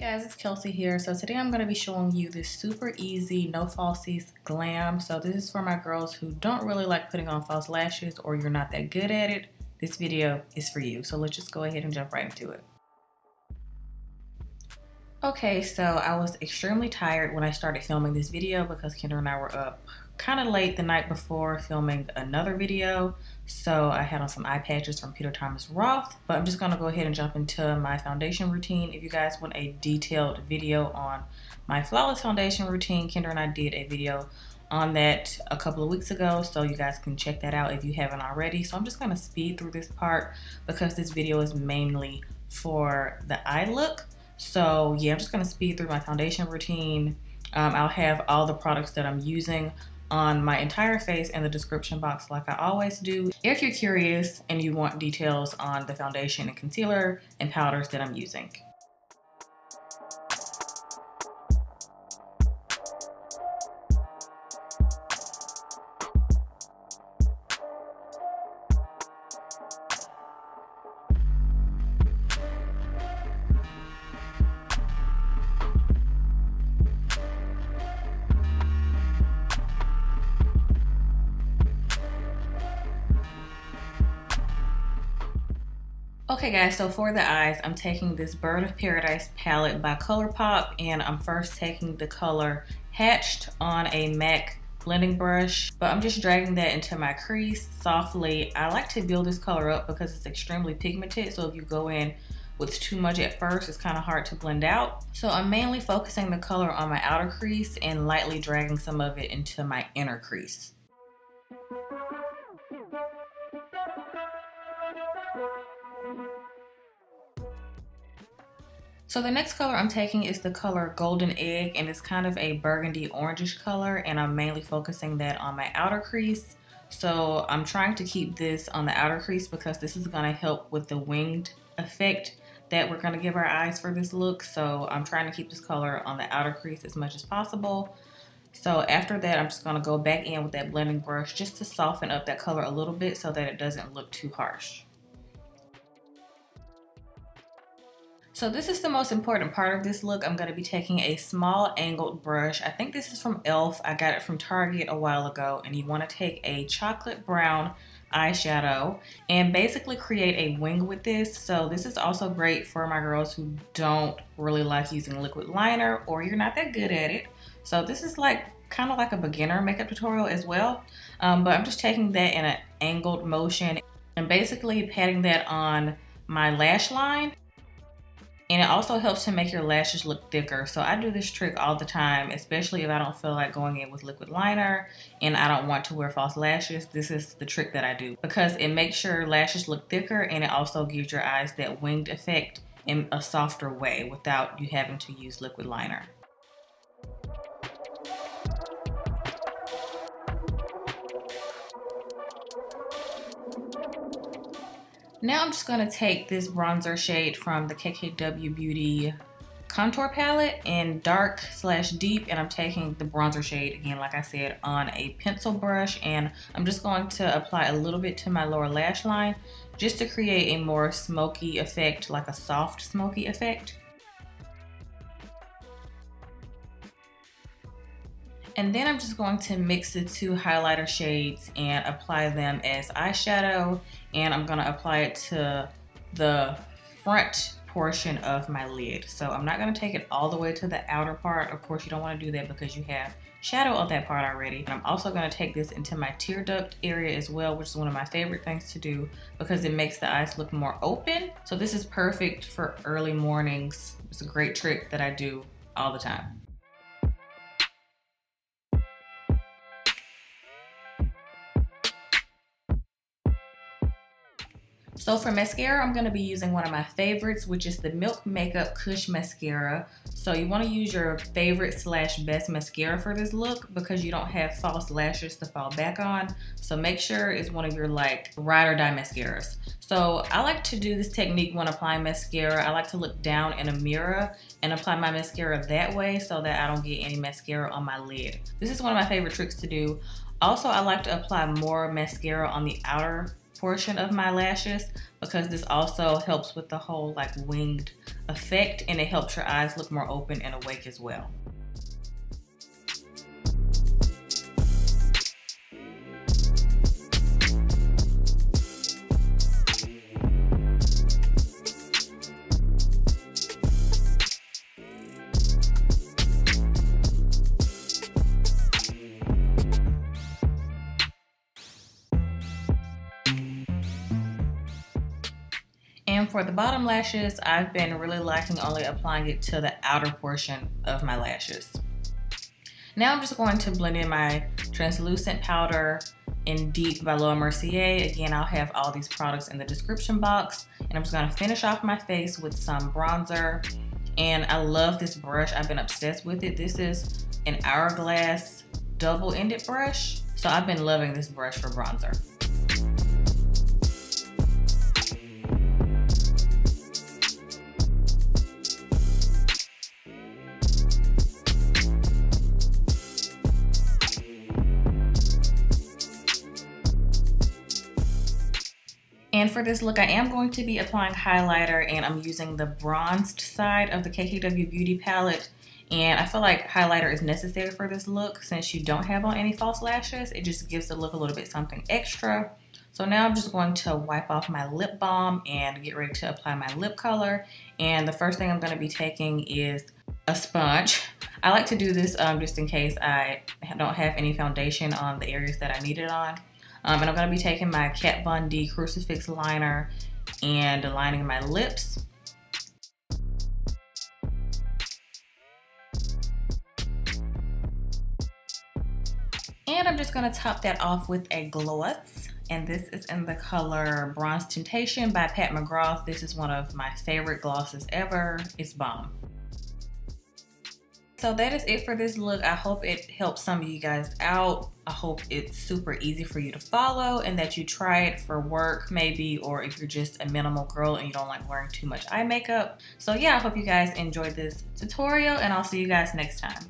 Guys, it's Kelsey here. So today I'm going to be showing you this super easy, no falsies glam. So this is for my girls who don't really like putting on false lashes or you're not that good at it. This video is for you. So let's just go ahead and jump right into it. Okay, so I was extremely tired when I started filming this video because Kendra and I were up kind of late the night before filming another video. So I had on some eye patches from Peter Thomas Roth, but I'm just going to go ahead and jump into my foundation routine. If you guys want a detailed video on my flawless foundation routine, Kendra and I did a video on that a couple of weeks ago, so you guys can check that out if you haven't already. So I'm just going to speed through this part because this video is mainly for the eye look. So yeah, I'm just going to speed through my foundation routine. I'll have all the products that I'm using on my entire face in the description box like I always do, if you're curious and you want details on the foundation and concealer and powders that I'm using. Okay guys, so for the eyes, I'm taking this Bird of Paradise palette by ColourPop, and I'm first taking the color Hatched on a MAC blending brush, but I'm just dragging that into my crease softly. I like to build this color up because it's extremely pigmented, so if you go in with too much at first, it's kind of hard to blend out. So I'm mainly focusing the color on my outer crease and lightly dragging some of it into my inner crease. So the next color I'm taking is the color Golden Egg, and it's kind of a burgundy orangish color, and I'm mainly focusing that on my outer crease. So I'm trying to keep this on the outer crease because this is going to help with the winged effect that we're going to give our eyes for this look. So I'm trying to keep this color on the outer crease as much as possible. So after that, I'm just going to go back in with that blending brush just to soften up that color a little bit so that it doesn't look too harsh. So this is the most important part of this look. I'm going to be taking a small angled brush. I think this is from e.l.f. I got it from Target a while ago, and you want to take a chocolate brown eyeshadow and basically create a wing with this. So this is also great for my girls who don't really like using liquid liner or you're not that good at it. So this is like kind of like a beginner makeup tutorial as well. But I'm just taking that in an angled motion and basically patting that on my lash line. And it also helps to make your lashes look thicker. So I do this trick all the time, especially if I don't feel like going in with liquid liner and I don't want to wear false lashes. This is the trick that I do because it makes your lashes look thicker, and it also gives your eyes that winged effect in a softer way without you having to use liquid liner. Now I'm just going to take this bronzer shade from the KKW Beauty contour palette in dark/deep, and I'm taking the bronzer shade again, like I said, on a pencil brush, and I'm just going to apply a little bit to my lower lash line just to create a more smoky effect, like a soft smoky effect. And then I'm just going to mix the two highlighter shades and apply them as eyeshadow. And I'm going to apply it to the front portion of my lid. So I'm not going to take it all the way to the outer part. Of course, you don't want to do that because you have shadow on that part already. And I'm also going to take this into my tear duct area as well, which is one of my favorite things to do because it makes the eyes look more open. So this is perfect for early mornings. It's a great trick that I do all the time. So for mascara, I'm going to be using one of my favorites, which is the Milk Makeup KUSH mascara. So you want to use your favorite/best mascara for this look because you don't have false lashes to fall back on. So make sure it's one of your like ride or die mascaras. So I like to do this technique when applying mascara. I like to look down in a mirror and apply my mascara that way so that I don't get any mascara on my lid. This is one of my favorite tricks to do. Also, I like to apply more mascara on the outer portion of my lashes because this also helps with the whole like winged effect, and it helps your eyes look more open and awake as well. And for the bottom lashes, I've been really liking only applying it to the outer portion of my lashes. Now I'm just going to blend in my translucent powder in Deep by Mercier. Again, I'll have all these products in the description box. And I'm just going to finish off my face with some bronzer. And I love this brush. I've been obsessed with it. This is an Hourglass double-ended brush. So I've been loving this brush for bronzer. And for this look, I am going to be applying highlighter, and I'm using the bronzed side of the KKW Beauty palette. And I feel like highlighter is necessary for this look since you don't have on any false lashes. It just gives the look a little bit something extra. So now I'm just going to wipe off my lip balm and get ready to apply my lip color. And the first thing I'm going to be taking is a sponge. I like to do this just in case I don't have any foundation on the areas that I need it on. And I'm going to be taking my Kat Von D Crucifix liner and lining my lips. And I'm just going to top that off with a gloss. And this is in the color Bronze Temptation by Pat McGrath. This is one of my favorite glosses ever. It's bomb. So that is it for this look. I hope it helps some of you guys out. I hope it's super easy for you to follow and that you try it for work maybe, or if you're just a minimal girl and you don't like wearing too much eye makeup. So yeah, I hope you guys enjoyed this tutorial, and I'll see you guys next time.